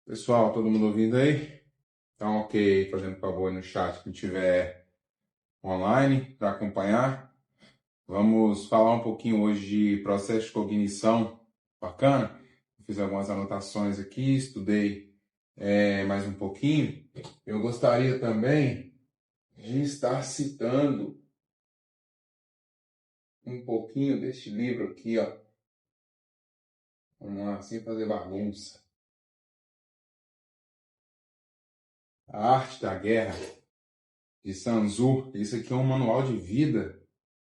Pessoal, todo mundo ouvindo aí? Então, ok, fazendo favor aí no chat quem estiver online para acompanhar. Vamos falar um pouquinho hoje de processo de cognição. Bacana? Fiz algumas anotações aqui, estudei mais um pouquinho. Eu gostaria também de estar citando um pouquinho deste livro aqui, ó. Vamos lá, sem fazer bagunça. A Arte da Guerra, de Sun Tzu. Isso aqui é um manual de vida.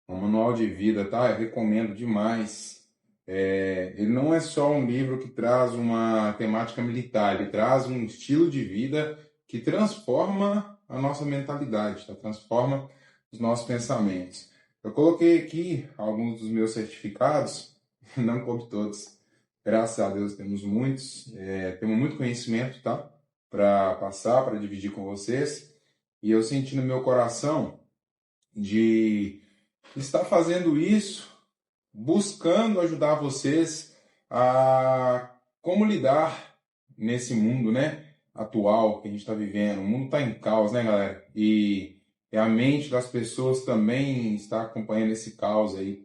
Um manual de vida, tá? Eu recomendo demais. Ele não é só um livro que traz uma temática militar, ele traz um estilo de vida que transforma a nossa mentalidade, tá? Transforma os nossos pensamentos. Eu coloquei aqui alguns dos meus certificados, não coube todos. Graças a Deus temos muitos, temos muito conhecimento, tá? Para passar, para dividir com vocês. E eu senti no meu coração de está fazendo isso, buscando ajudar vocês a como lidar nesse mundo, né, atual que a gente está vivendo. O mundo está em caos, né, galera? E a mente das pessoas também está acompanhando esse caos aí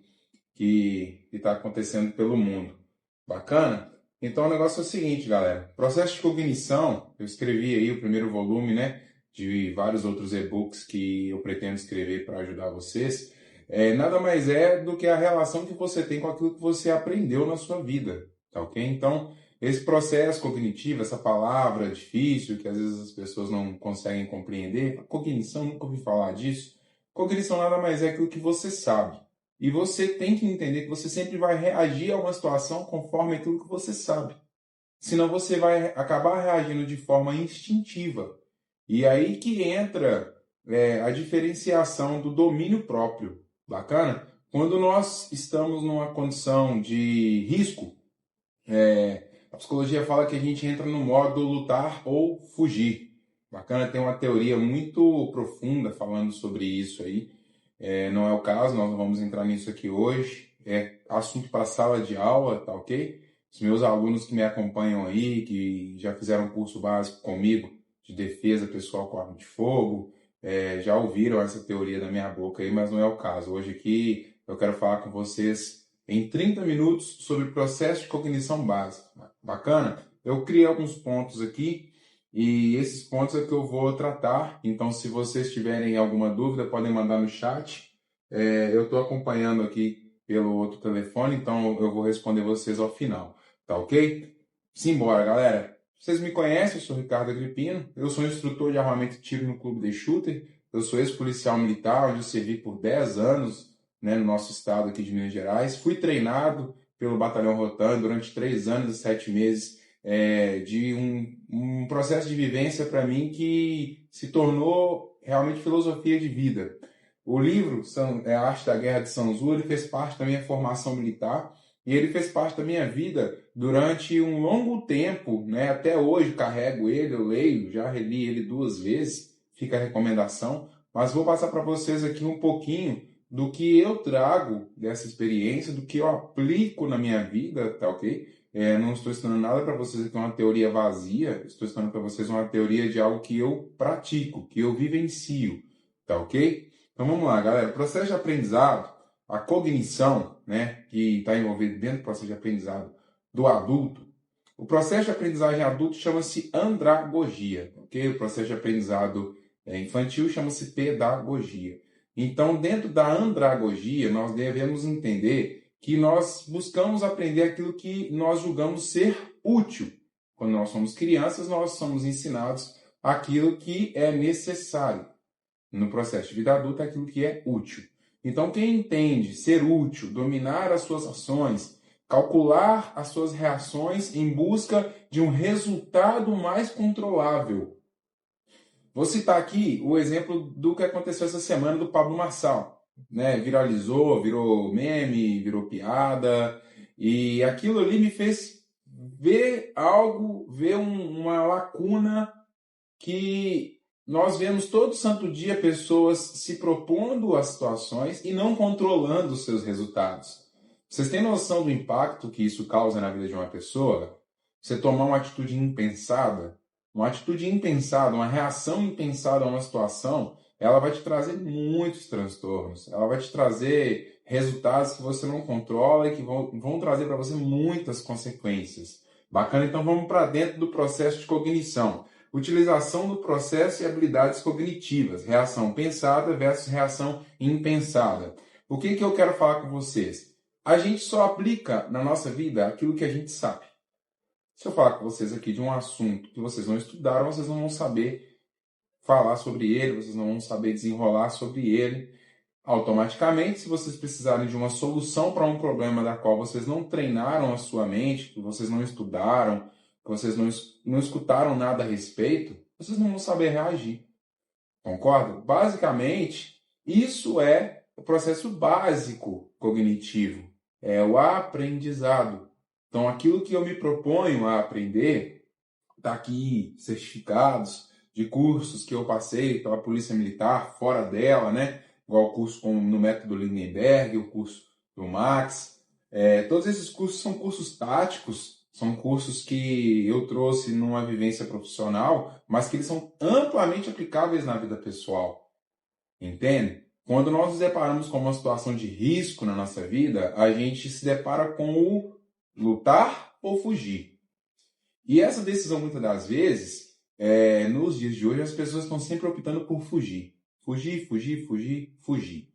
que está acontecendo pelo mundo. Bacana? Então o negócio é o seguinte, galera. Processo de cognição, eu escrevi aí o primeiro volume, né, de vários outros e-books que eu pretendo escrever para ajudar vocês. Nada mais é do que a relação que você tem com aquilo que você aprendeu na sua vida, tá ok? Então, esse processo cognitivo, essa palavra difícil que às vezes as pessoas não conseguem compreender, cognição, nunca ouvi falar disso. Cognição nada mais é aquilo que você sabe. E você tem que entender que você sempre vai reagir a uma situação conforme aquilo que você sabe. Senão você vai acabar reagindo de forma instintiva. E aí que entra a diferenciação do domínio próprio. Bacana? Quando nós estamos numa condição de risco, a psicologia fala que a gente entra no modo lutar ou fugir. Bacana? Tem uma teoria muito profunda falando sobre isso aí. Não é o caso, nós não vamos entrar nisso aqui hoje. É assunto para sala de aula, tá ok? Os meus alunos que me acompanham aí, que já fizeram curso básico comigo de defesa pessoal com arma de fogo, já ouviram essa teoria da minha boca aí, mas não é o caso. Hoje aqui eu quero falar com vocês em 30 minutos sobre o processo de cognição básica. Bacana? Eu criei alguns pontos aqui e esses pontos é que eu vou tratar. Então, se vocês tiverem alguma dúvida, podem mandar no chat. Eu estou acompanhando aqui pelo outro telefone, então eu vou responder vocês ao final. Tá ok? Simbora, galera. Vocês me conhecem, eu sou Ricardo Agripino. Eu sou instrutor de armamento e tiro no Clube de Shooter. Eu sou ex-policial militar, onde eu servi por 10 anos, né, no nosso estado aqui de Minas Gerais. Fui treinado pelo Batalhão Rotan durante 3 anos e 7 meses de um processo de vivência para mim que se tornou realmente filosofia de vida. O livro, A Arte da Guerra de Sun Tzu, ele fez parte da minha formação militar e ele fez parte da minha vida durante um longo tempo, né? Até hoje carrego ele, eu leio, já reli ele 2 vezes, fica a recomendação, mas vou passar para vocês aqui um pouquinho do que eu trago dessa experiência, do que eu aplico na minha vida, tá ok? Não estou ensinando nada para vocês aqui uma teoria vazia, estou ensinando para vocês uma teoria de algo que eu pratico, que eu vivencio, tá ok? Então vamos lá, galera. O processo de aprendizado, a cognição, né, que está envolvido dentro do processo de aprendizado do adulto, o processo de aprendizagem adulto chama-se andragogia, ok? O processo de aprendizado infantil chama-se pedagogia. Então, dentro da andragogia, nós devemos entender que nós buscamos aprender aquilo que nós julgamos ser útil. Quando nós somos crianças, nós somos ensinados aquilo que é necessário. No processo de vida adulta, aquilo que é útil. Então, quem entende ser útil, dominar as suas ações, calcular as suas reações em busca de um resultado mais controlável. Vou citar aqui o exemplo do que aconteceu essa semana do Pablo Marçal, né? Viralizou, virou meme, virou piada, e aquilo ali me fez ver algo, ver uma lacuna que nós vemos todo santo dia pessoas se propondo a situações e não controlando os seus resultados. Vocês têm noção do impacto que isso causa na vida de uma pessoa? você tomar uma atitude impensada, uma reação impensada a uma situação, ela vai te trazer muitos transtornos. Ela vai te trazer resultados que você não controla e que vão trazer para você muitas consequências. Bacana? Então vamos para dentro do processo de cognição. Utilização do processo e habilidades cognitivas. Reação pensada versus reação impensada. O que eu quero falar com vocês? A gente só aplica na nossa vida aquilo que a gente sabe. Se eu falar com vocês aqui de um assunto que vocês não estudaram, vocês não vão saber falar sobre ele, vocês não vão saber desenrolar sobre ele. Automaticamente, se vocês precisarem de uma solução para um problema da qual vocês não treinaram a sua mente, que vocês não estudaram, que vocês não escutaram nada a respeito, vocês não vão saber reagir. Concorda? Basicamente, isso é o processo básico cognitivo, é o aprendizado. Então, aquilo que eu me proponho a aprender, está aqui certificados de cursos que eu passei pela Polícia Militar, fora dela, né? Igual o curso no método Lindenberg, o curso do Max. Todos esses cursos são cursos táticos, são cursos que eu trouxe numa vivência profissional, mas que eles são amplamente aplicáveis na vida pessoal. Entende? Quando nós nos deparamos com uma situação de risco na nossa vida, a gente se depara com o lutar ou fugir. E essa decisão, muitas das vezes, nos dias de hoje, as pessoas estão sempre optando por fugir. Fugir, fugir, fugir, fugir.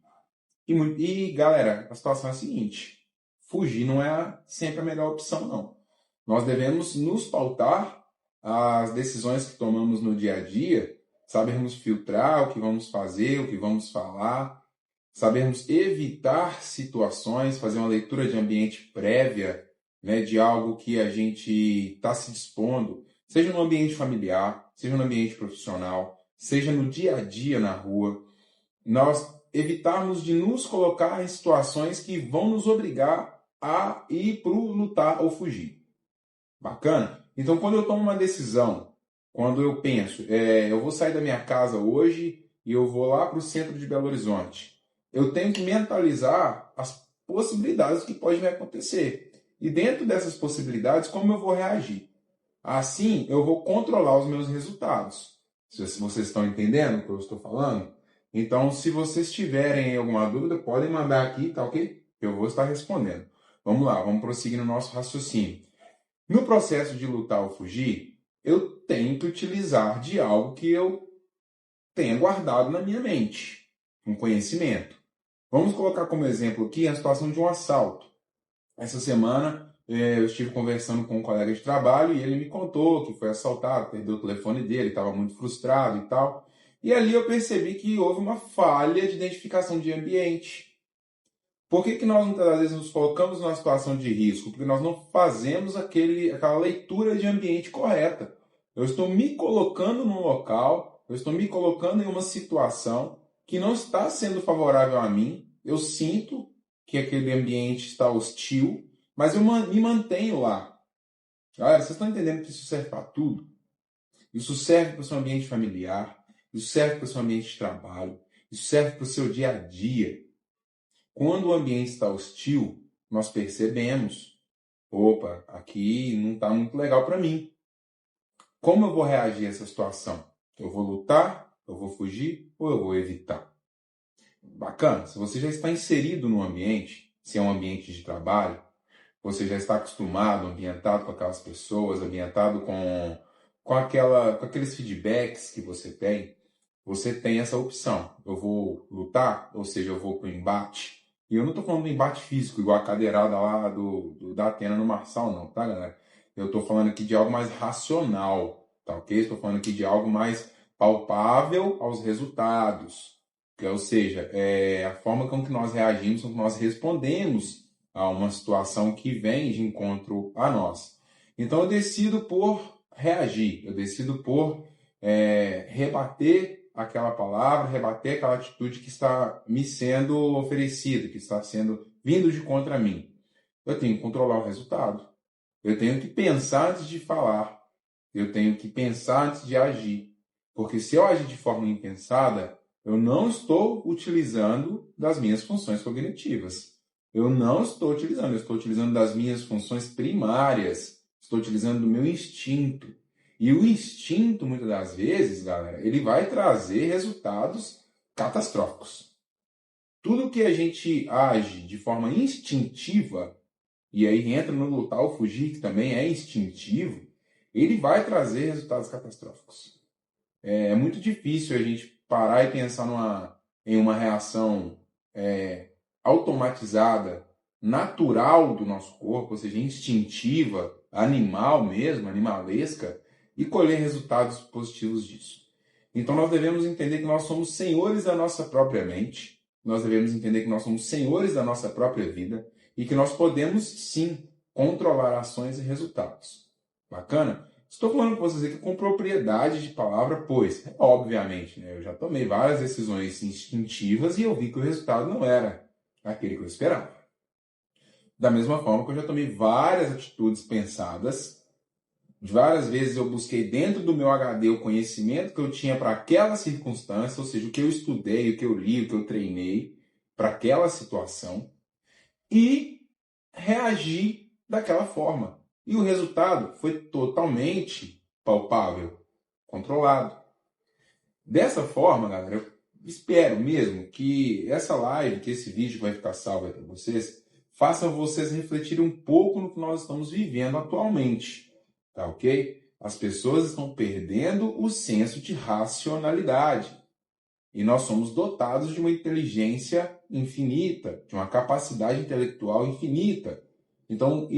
E galera, a situação é a seguinte: fugir não é sempre a melhor opção, não. Nós devemos nos pautar as decisões que tomamos no dia a dia, sabermos filtrar o que vamos fazer, o que vamos falar, sabermos evitar situações, fazer uma leitura de ambiente prévia, né, de algo que a gente está se dispondo, seja no ambiente familiar, seja no ambiente profissional, seja no dia a dia na rua, nós evitarmos de nos colocar em situações que vão nos obrigar a ir para o lutar ou fugir. Bacana? Então, quando eu tomo uma decisão, quando eu penso, eu vou sair da minha casa hoje e eu vou lá para o centro de Belo Horizonte, eu tenho que mentalizar as possibilidades que podem acontecer. E dentro dessas possibilidades, como eu vou reagir? Assim, eu vou controlar os meus resultados. Se vocês estão entendendo o que eu estou falando? Então, se vocês tiverem alguma dúvida, podem mandar aqui, tá ok? Eu vou estar respondendo. Vamos lá, vamos prosseguir no nosso raciocínio. No processo de lutar ou fugir, eu tenho que utilizar de algo que eu tenha guardado na minha mente, um conhecimento. Vamos colocar como exemplo aqui a situação de um assalto. Essa semana eu estive conversando com um colega de trabalho e ele me contou que foi assaltado, perdeu o telefone dele, estava muito frustrado e tal. E ali eu percebi que houve uma falha de identificação de ambiente. Por que nós muitas vezes nos colocamos numa situação de risco? Porque nós não fazemos aquela leitura de ambiente correta. Eu estou me colocando num local, eu estou me colocando em uma situação que não está sendo favorável a mim. Eu sinto que aquele ambiente está hostil, mas eu me mantenho lá. Galera, vocês estão entendendo que isso serve para tudo? Isso serve para o seu ambiente familiar, isso serve para o seu ambiente de trabalho, isso serve para o seu dia a dia. Quando o ambiente está hostil, nós percebemos, opa, aqui não está muito legal para mim. Como eu vou reagir a essa situação? Eu vou lutar, eu vou fugir ou eu vou evitar? Bacana, se você já está inserido no ambiente, se é um ambiente de trabalho, você já está acostumado, ambientado com aquelas pessoas, ambientado com aqueles feedbacks que você tem essa opção. Eu vou lutar, ou seja, eu vou para o embate. E eu não estou falando do embate físico, igual a cadeirada lá da Atena no Marçal, não, tá, galera? Eu estou falando aqui de algo mais racional, tá ok? Estou falando aqui de algo mais palpável aos resultados. Ou seja, a forma com que nós reagimos, com que nós respondemos a uma situação que vem de encontro a nós. Então eu decido por reagir, eu decido por rebater aquela palavra, rebater aquela atitude que está me sendo oferecida, que está sendo vindo de contra mim. Eu tenho que controlar o resultado. Eu tenho que pensar antes de falar. Eu tenho que pensar antes de agir. Porque se eu agir de forma impensada, eu não estou utilizando das minhas funções cognitivas. Eu não estou utilizando, eu estou utilizando das minhas funções primárias. Estou utilizando do meu instinto. E o instinto, muitas das vezes, galera, ele vai trazer resultados catastróficos. Tudo que a gente age de forma instintiva, e aí entra no lutar ou fugir, que também é instintivo, ele vai trazer resultados catastróficos. É muito difícil a gente parar e pensar em uma reação automatizada, natural do nosso corpo, ou seja, instintiva, animal mesmo, animalesca, e colher resultados positivos disso. Então nós devemos entender que nós somos senhores da nossa própria mente, nós devemos entender que nós somos senhores da nossa própria vida e que nós podemos sim controlar ações e resultados. Bacana? Estou falando com vocês aqui com propriedade de palavra, pois, obviamente, né, eu já tomei várias decisões instintivas e eu vi que o resultado não era aquele que eu esperava. Da mesma forma que eu já tomei várias atitudes pensadas, várias vezes eu busquei dentro do meu HD o conhecimento que eu tinha para aquela circunstância, ou seja, o que eu estudei, o que eu li, o que eu treinei para aquela situação, e reagi daquela forma. E o resultado foi totalmente palpável, controlado. Dessa forma, galera, eu espero mesmo que essa live, que esse vídeo vai ficar salvo aí para vocês, faça vocês refletirem um pouco no que nós estamos vivendo atualmente, tá ok? As pessoas estão perdendo o senso de racionalidade. E nós somos dotados de uma inteligência infinita, de uma capacidade intelectual infinita. Então,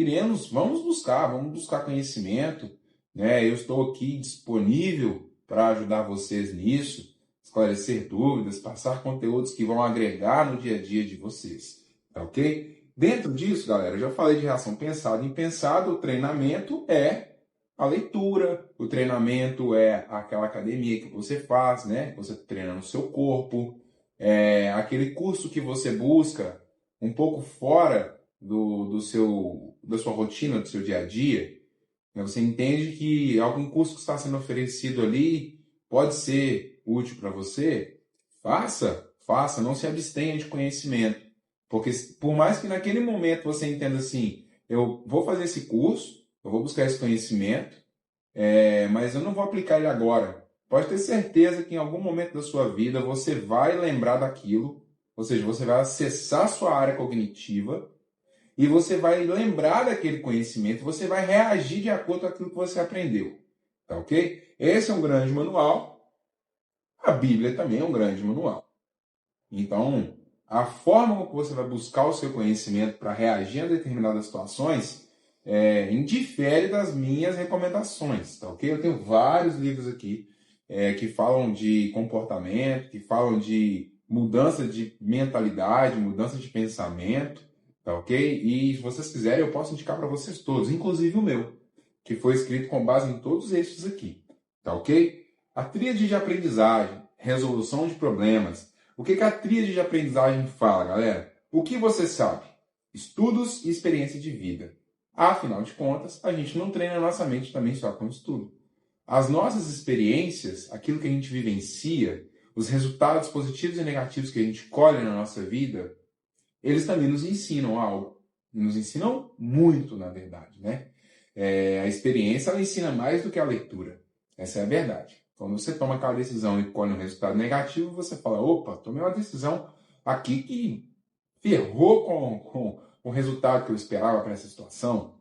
vamos buscar conhecimento, né? Eu estou aqui disponível para ajudar vocês nisso, esclarecer dúvidas, passar conteúdos que vão agregar no dia a dia de vocês, tá ok? Dentro disso, galera, eu já falei de reação pensada e impensada, o treinamento é a leitura, o treinamento é aquela academia que você faz, né? Você treina no seu corpo, é aquele curso que você busca um pouco fora da sua rotina, do seu dia a dia, né? Você entende que algum curso que está sendo oferecido ali pode ser útil para você, faça, não se abstenha de conhecimento. Porque por mais que naquele momento você entenda assim, eu vou fazer esse curso, eu vou buscar esse conhecimento, mas eu não vou aplicar ele agora. Pode ter certeza que em algum momento da sua vida você vai lembrar daquilo, ou seja, você vai acessar sua área cognitiva e você vai lembrar daquele conhecimento, você vai reagir de acordo com aquilo que você aprendeu. Tá ok? Esse é um grande manual. A Bíblia também é um grande manual. Então, a forma como você vai buscar o seu conhecimento para reagir a determinadas situações indifere das minhas recomendações, tá ok? Eu tenho vários livros aqui que falam de comportamento, que falam de mudança de mentalidade, mudança de pensamento, tá ok? E se vocês quiserem, eu posso indicar para vocês todos, inclusive o meu, que foi escrito com base em todos estes aqui, tá ok? A tríade de aprendizagem, resolução de problemas. O que a tríade de aprendizagem fala, galera? O que você sabe? Estudos e experiência de vida. Afinal de contas, a gente não treina a nossa mente também só com estudo. As nossas experiências, aquilo que a gente vivencia, os resultados positivos e negativos que a gente colhe na nossa vida, eles também nos ensinam algo. Nos ensinam muito, na verdade, né? A experiência, ela ensina mais do que a leitura. Essa é a verdade. Quando você toma aquela decisão e colhe um resultado negativo, você fala, opa, tomei uma decisão aqui que ferrou com o resultado que eu esperava para essa situação,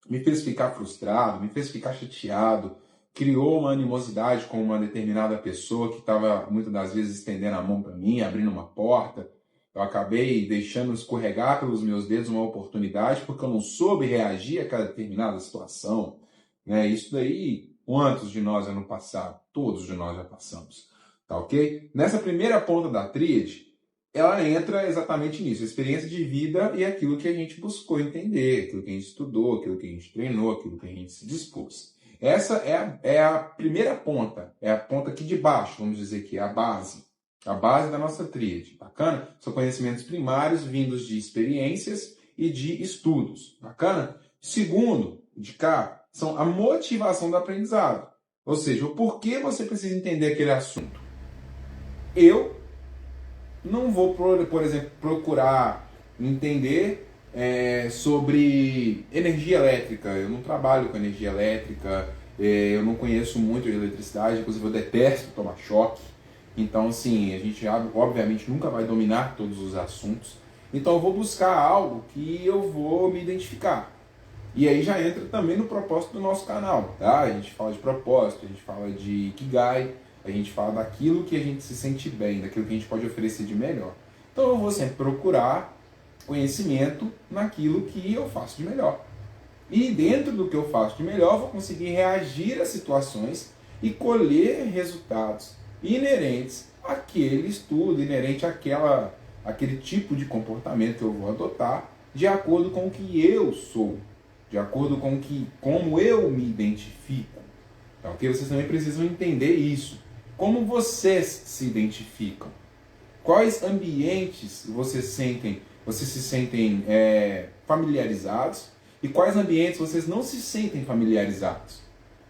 me fez ficar frustrado, me fez ficar chateado, criou uma animosidade com uma determinada pessoa que estava muitas das vezes estendendo a mão para mim, abrindo uma porta. Eu acabei deixando escorregar pelos meus dedos uma oportunidade porque eu não soube reagir àquela determinada situação, né? Isso daí, quantos de nós ano passado? Todos de nós já passamos, tá ok? Nessa primeira ponta da tríade, ela entra exatamente nisso, a experiência de vida e aquilo que a gente buscou entender, aquilo que a gente estudou, aquilo que a gente treinou, aquilo que a gente se dispôs. Essa é a primeira ponta, é a ponta aqui de baixo, vamos dizer que é a base da nossa tríade. Bacana? São conhecimentos primários vindos de experiências e de estudos. Bacana? Segundo, de cá, são a motivação do aprendizado. Ou seja, o porquê você precisa entender aquele assunto. Eu não vou, por exemplo, procurar entender sobre energia elétrica. Eu não trabalho com energia elétrica, eu não conheço muito de eletricidade, inclusive eu detesto tomar choque. Então, assim, a gente obviamente nunca vai dominar todos os assuntos. Então eu vou buscar algo que eu vou me identificar. E aí já entra também no propósito do nosso canal, tá? A gente fala de propósito, a gente fala de Ikigai, a gente fala daquilo que a gente se sente bem, daquilo que a gente pode oferecer de melhor. Então eu vou sempre procurar conhecimento naquilo que eu faço de melhor. E dentro do que eu faço de melhor, eu vou conseguir reagir a situações e colher resultados inerentes àquele estudo, inerente àquele tipo de comportamento que eu vou adotar, de acordo com o que eu sou, de acordo com como eu me identifico. Tá, ok? Vocês também precisam entender isso. Como vocês se identificam? Quais ambientes vocês se sentem familiarizados e quais ambientes vocês não se sentem familiarizados?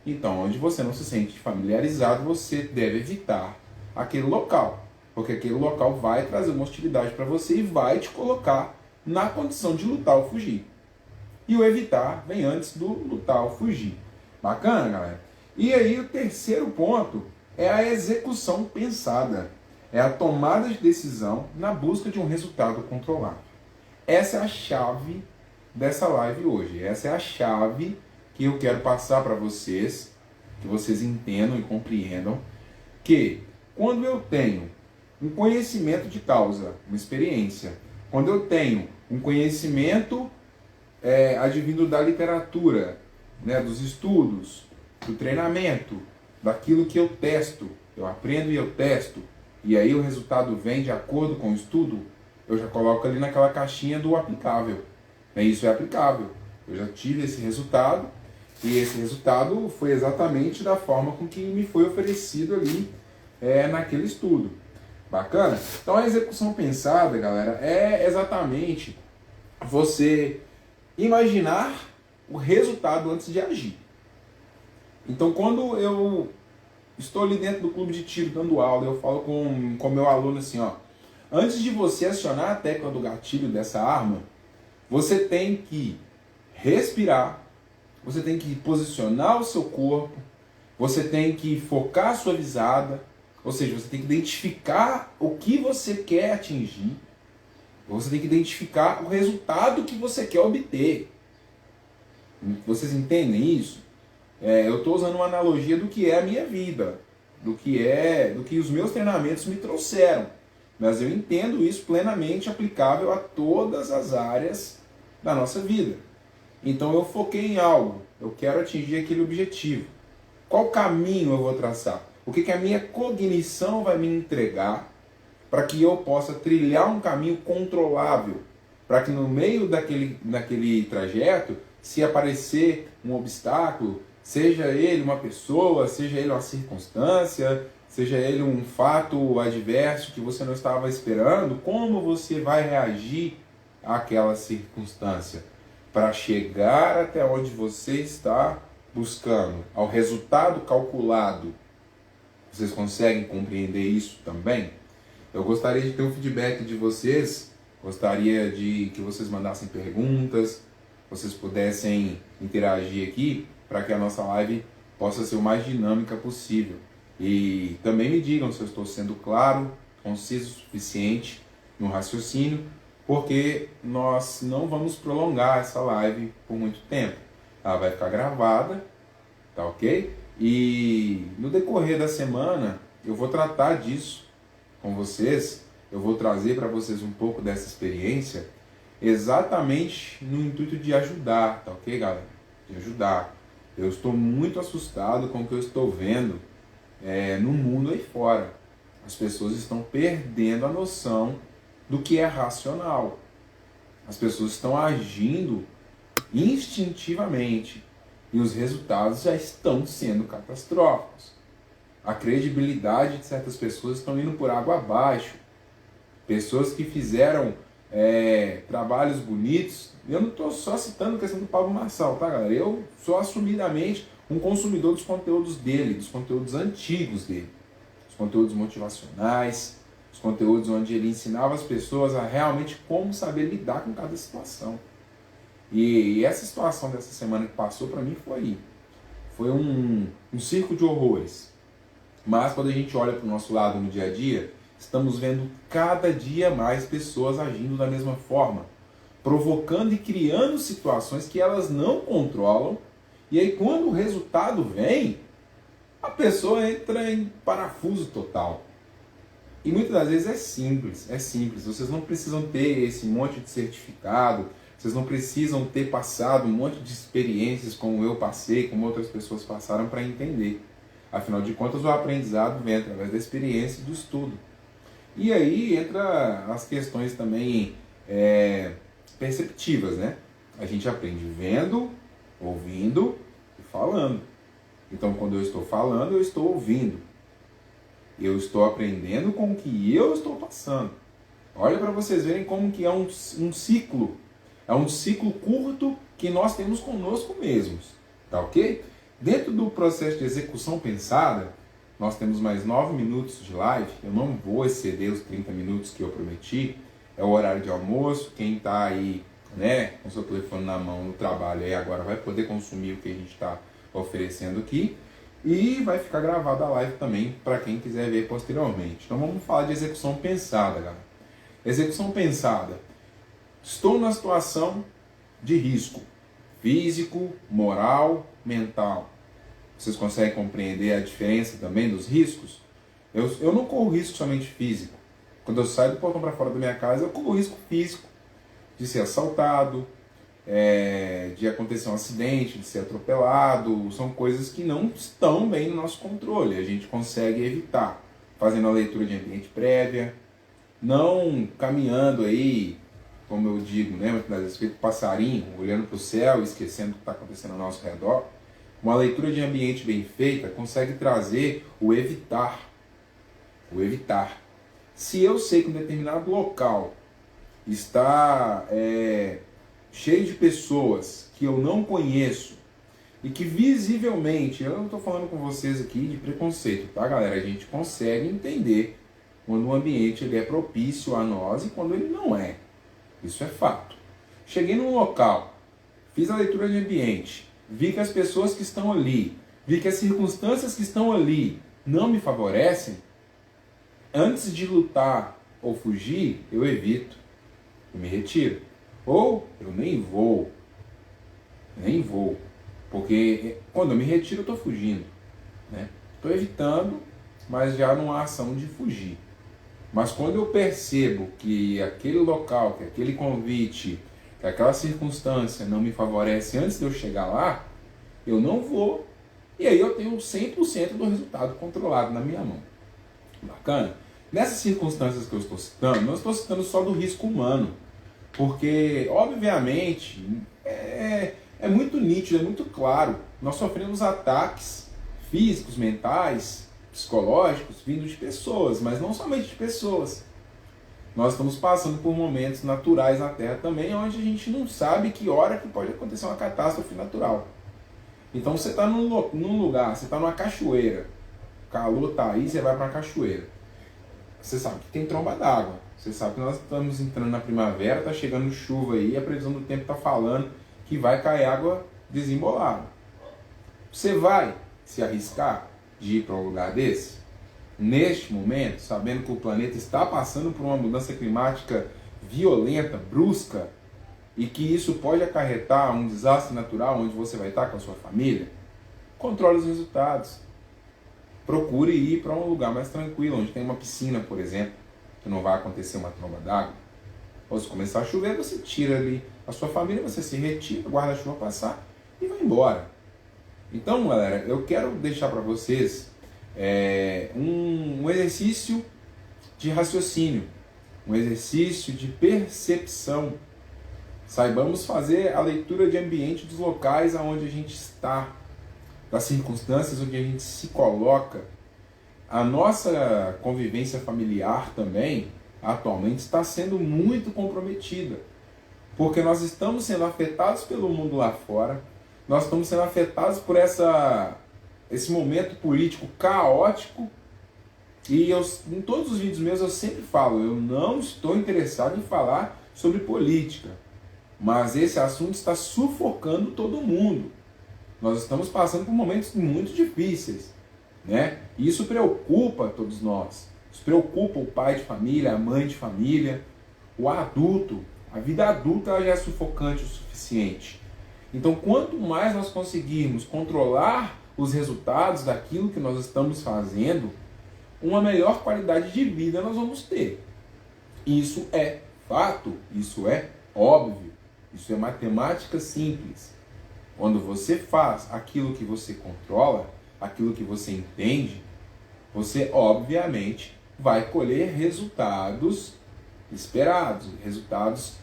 Então, onde você não se sente familiarizado, você deve evitar aquele local, porque aquele local vai trazer uma hostilidade para você e vai te colocar na condição de lutar ou fugir. E o evitar vem antes do lutar ou fugir. Bacana, galera? E aí o terceiro ponto é a execução pensada. É a tomada de decisão na busca de um resultado controlado. Essa é a chave dessa live hoje. Essa é a chave que eu quero passar para vocês, que vocês entendam e compreendam, que quando eu tenho um conhecimento de causa, uma experiência, quando eu tenho um conhecimento advindo da literatura, né, dos estudos, do treinamento, daquilo que eu testo, eu aprendo e eu testo, e aí o resultado vem de acordo com o estudo, eu já coloco ali naquela caixinha do aplicável. Isso é aplicável. Eu já tive esse resultado, e esse resultado foi exatamente da forma com que me foi oferecido ali naquele estudo. Bacana? Então a execução pensada, galera, é exatamente você imaginar o resultado antes de agir. Então quando eu estou ali dentro do clube de tiro dando aula, eu falo com meu aluno assim, ó, antes de você acionar a tecla do gatilho dessa arma, você tem que respirar, você tem que posicionar o seu corpo, você tem que focar a sua visada, ou seja, você tem que identificar o que você quer atingir, você tem que identificar o resultado que você quer obter. Vocês entendem isso? Eu estou usando uma analogia do que é a minha vida, do que os meus treinamentos me trouxeram. Mas eu entendo isso plenamente aplicável a todas as áreas da nossa vida. Então eu foquei em algo, eu quero atingir aquele objetivo. Qual caminho eu vou traçar? O que a minha cognição vai me entregar para que eu possa trilhar um caminho controlável? Para que no meio daquele trajeto, se aparecer um obstáculo, seja ele uma pessoa, seja ele uma circunstância, seja ele um fato adverso que você não estava esperando, como você vai reagir àquela circunstância para chegar até onde você está buscando, ao resultado calculado? Vocês conseguem compreender isso também? Eu gostaria de ter um feedback de vocês, gostaria de que vocês mandassem perguntas, vocês pudessem interagir aqui para que a nossa live possa ser o mais dinâmica possível. E também me digam se eu estou sendo claro, conciso o suficiente no raciocínio, porque nós não vamos prolongar essa live por muito tempo. Ela vai ficar gravada, tá ok? E no decorrer da semana eu vou tratar disso com vocês, eu vou trazer para vocês um pouco dessa experiência, exatamente no intuito de ajudar, tá ok, galera? De ajudar. Eu estou muito assustado com o que eu estou vendo no mundo aí fora. As pessoas estão perdendo a noção do que é racional. As pessoas estão agindo instintivamente e os resultados já estão sendo catastróficos. A credibilidade de certas pessoas estão indo por água abaixo. Pessoas que fizeram trabalhos bonitos. Eu não estou só citando a questão do Pablo Marçal, tá, galera? Eu sou assumidamente um consumidor dos conteúdos dele, dos conteúdos antigos dele, os conteúdos motivacionais, os conteúdos onde ele ensinava as pessoas a realmente como saber lidar com cada situação. E essa situação dessa semana que passou para mim foi um circo de horrores. Mas quando a gente olha para o nosso lado no dia a dia, estamos vendo cada dia mais pessoas agindo da mesma forma, provocando e criando situações que elas não controlam. E aí quando o resultado vem, a pessoa entra em parafuso total. E muitas das vezes é simples. Vocês não precisam ter esse monte de certificado, vocês não precisam ter passado um monte de experiências como eu passei, como outras pessoas passaram para entender. Afinal de contas, o aprendizado vem através da experiência e do estudo. E aí entra as questões também perceptivas, né? A gente aprende vendo, ouvindo e falando. Então, quando eu estou falando, eu estou ouvindo. Eu estou aprendendo com o que eu estou passando. Olha para vocês verem como que é um ciclo. É um ciclo curto que nós temos conosco mesmos. Tá ok? Dentro do processo de execução pensada, nós temos mais 9 minutos de live. Eu não vou exceder os 30 minutos que eu prometi. É o horário de almoço. Quem está aí, né, com seu telefone na mão no trabalho aí agora vai poder consumir o que a gente está oferecendo aqui. E vai ficar gravada a live também para quem quiser ver posteriormente. Então vamos falar de execução pensada, galera. Execução pensada. Estou numa situação de risco físico, moral, mental. Vocês conseguem compreender a diferença também dos riscos? Eu não corro risco somente físico. Quando eu saio do portão para fora da minha casa, eu corro risco físico de ser assaltado, de acontecer um acidente, de ser atropelado. São coisas que não estão bem no nosso controle. A gente consegue evitar fazendo a leitura de ambiente prévia, não caminhando aí, como eu digo, né, muitas vezes feito passarinho, olhando para o céu e esquecendo o que está acontecendo ao nosso redor. Uma leitura de ambiente bem feita consegue trazer o evitar. O evitar. Se eu sei que um determinado local está cheio de pessoas que eu não conheço e que visivelmente, eu não estou falando com vocês aqui de preconceito, tá, galera? A gente consegue entender quando o ambiente ele é propício a nós e quando ele não é. Isso é fato. Cheguei num local, fiz a leitura de ambiente, vi que as pessoas que estão ali, vi que as circunstâncias que estão ali não me favorecem, antes de lutar ou fugir, eu evito, eu me retiro. Ou eu nem vou, porque quando eu me retiro eu estou fugindo, né? Estou evitando, mas já não há ação de fugir. Mas quando eu percebo que aquele local, que aquele convite, que aquela circunstância não me favorece antes de eu chegar lá, eu não vou, e aí eu tenho 100% do resultado controlado na minha mão. Bacana? Nessas circunstâncias que eu estou citando, não estou citando só do risco humano, porque, obviamente, é muito nítido, é muito claro, nós sofremos ataques físicos, mentais, psicológicos, vindo de pessoas, mas não somente de pessoas. Nós estamos passando por momentos naturais na Terra também, onde a gente não sabe que hora que pode acontecer uma catástrofe natural. Então você está num lugar, você está numa cachoeira, o calor está aí, você vai para a cachoeira. Você sabe que tem tromba d'água, você sabe que nós estamos entrando na primavera, está chegando chuva aí, a previsão do tempo está falando que vai cair água desembolada. Você vai se arriscar de ir para um lugar desse? Neste momento, sabendo que o planeta está passando por uma mudança climática violenta, brusca, e que isso pode acarretar um desastre natural onde você vai estar com a sua família? Controle os resultados. Procure ir para um lugar mais tranquilo, onde tem uma piscina, por exemplo, que não vai acontecer uma tromba d'água. Ou se começar a chover, você tira ali a sua família, você se retira, guarda a chuva passar e vai embora. Então, galera, eu quero deixar para vocês um exercício de raciocínio, um exercício de percepção. Saibamos fazer a leitura de ambiente dos locais aonde a gente está, das circunstâncias onde a gente se coloca. A nossa convivência familiar também, atualmente, está sendo muito comprometida, porque nós estamos sendo afetados pelo mundo lá fora, nós estamos sendo afetados por esse momento político caótico, e em todos os vídeos meus eu sempre falo, eu não estou interessado em falar sobre política. mas esse assunto está sufocando todo mundo. Nós estamos passando por momentos muito difíceis, né? E isso preocupa todos nós. Isso preocupa o pai de família, a mãe de família, o adulto. A vida adulta ela já é sufocante o suficiente. Então, quanto mais nós conseguirmos controlar os resultados daquilo que nós estamos fazendo, uma melhor qualidade de vida nós vamos ter. Isso é fato, isso é óbvio, isso é matemática simples. Quando você faz aquilo que você controla, aquilo que você entende, você obviamente vai colher resultados esperados, resultados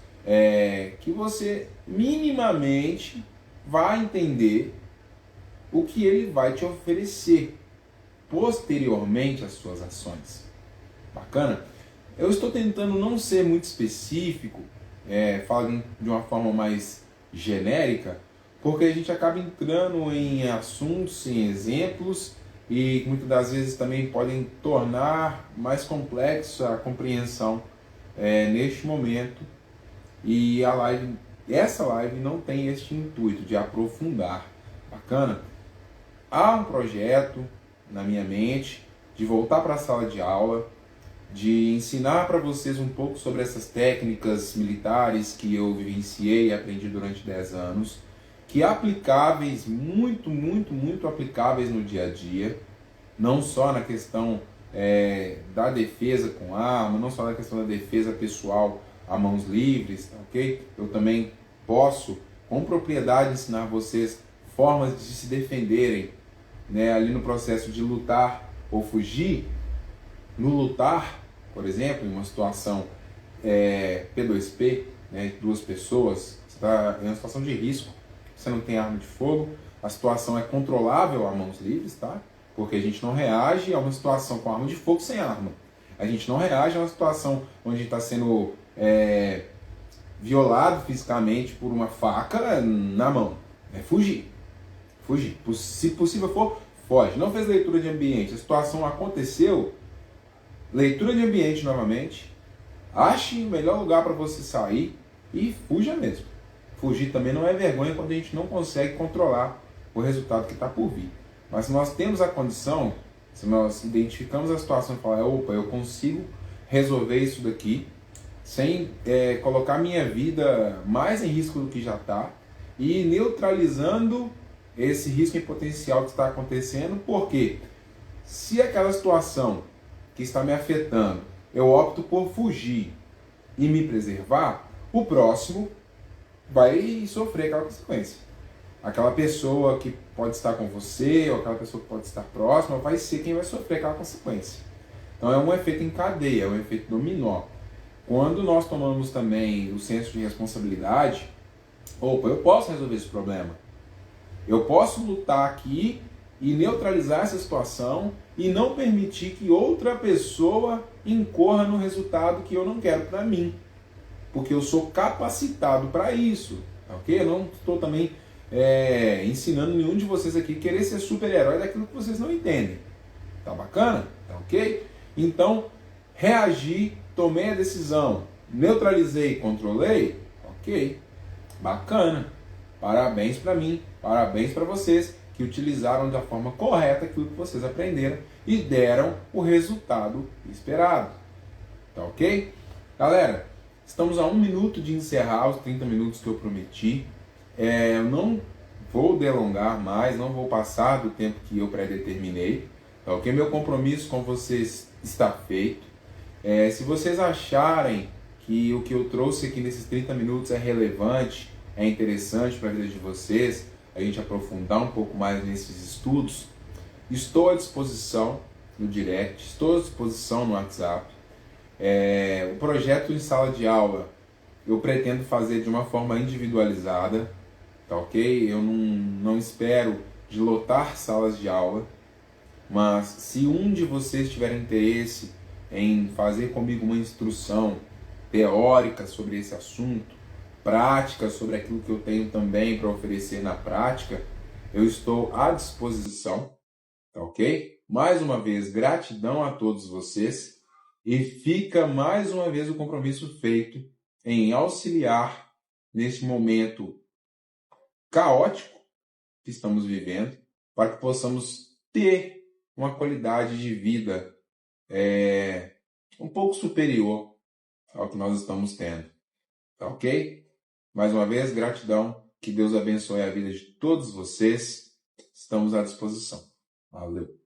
que você minimamente vai entender o que ele vai te oferecer posteriormente às suas ações. Bacana? Eu estou tentando não ser muito específico, falando de uma forma mais genérica, porque a gente acaba entrando em assuntos, em exemplos, e muitas das vezes também podem tornar mais complexa a compreensão neste momento. E essa live não tem este intuito de aprofundar. Bacana? Há um projeto na minha mente de voltar para a sala de aula, de ensinar para vocês um pouco sobre essas técnicas militares que eu vivenciei e aprendi durante 10 anos, que aplicáveis, muito aplicáveis no dia a dia, não só na questão da defesa com arma, não só na questão da defesa pessoal a mãos livres, ok? Eu também posso, com propriedade, ensinar vocês formas de se defenderem, né, ali no processo de lutar ou fugir. No lutar, por exemplo, em uma situação P2P, né, duas pessoas, você está em uma situação de risco, você não tem arma de fogo, a situação é controlável a mãos livres, tá? Porque a gente não reage a uma situação com arma de fogo sem arma. A gente não reage a uma situação onde a gente está sendo violado fisicamente por uma faca na mão. É fugir. Fugir. Se possível for, foge. Não fez leitura de ambiente, a situação aconteceu, leitura de ambiente novamente, ache o melhor lugar para você sair e fuja mesmo. Fugir também não é vergonha quando a gente não consegue controlar o resultado que está por vir. Mas se nós temos a condição, se nós identificamos a situação e falar, opa, eu consigo resolver isso daqui sem colocar minha vida mais em risco do que já está e neutralizando esse risco em potencial que está acontecendo, porque se aquela situação que está me afetando, eu opto por fugir e me preservar, o próximo vai sofrer aquela consequência. Aquela pessoa que pode estar com você, ou aquela pessoa que pode estar próxima, vai ser quem vai sofrer aquela consequência. Então é um efeito em cadeia, é um efeito dominó. Quando nós tomamos também o senso de responsabilidade, opa, eu posso resolver esse problema. Eu posso lutar aqui e neutralizar essa situação e não permitir que outra pessoa incorra no resultado que eu não quero para mim. Porque eu sou capacitado para isso, ok? Eu não estou também ensinando nenhum de vocês aqui querer ser super-herói daquilo que vocês não entendem. Tá bacana? Tá ok? Então, reagi, tomei a decisão, neutralizei, controlei, ok? Bacana. Parabéns para mim, parabéns para vocês que utilizaram da forma correta aquilo que vocês aprenderam e deram o resultado esperado. Tá ok? Galera, estamos a 1 minuto de encerrar os 30 minutos que eu prometi. Eu não vou delongar mais, não vou passar do tempo que eu predeterminei. Tá ok? Meu compromisso com vocês está feito. Se vocês acharem que o que eu trouxe aqui nesses 30 minutos é relevante, é interessante para a vida de vocês, a gente aprofundar um pouco mais nesses estudos, estou à disposição no direct, estou à disposição no WhatsApp. O projeto em sala de aula eu pretendo fazer de uma forma individualizada, tá ok? Eu não espero de lotar salas de aula, mas se um de vocês tiver interesse em fazer comigo uma instrução teórica sobre esse assunto, prática sobre aquilo que eu tenho também para oferecer na prática, eu estou à disposição, tá ok? Mais uma vez, gratidão a todos vocês e fica mais uma vez o compromisso feito em auxiliar nesse momento caótico que estamos vivendo, para que possamos ter uma qualidade de vida um pouco superior ao que nós estamos tendo. Tá ok? Mais uma vez, gratidão. Que Deus abençoe a vida de todos vocês. Estamos à disposição. Valeu.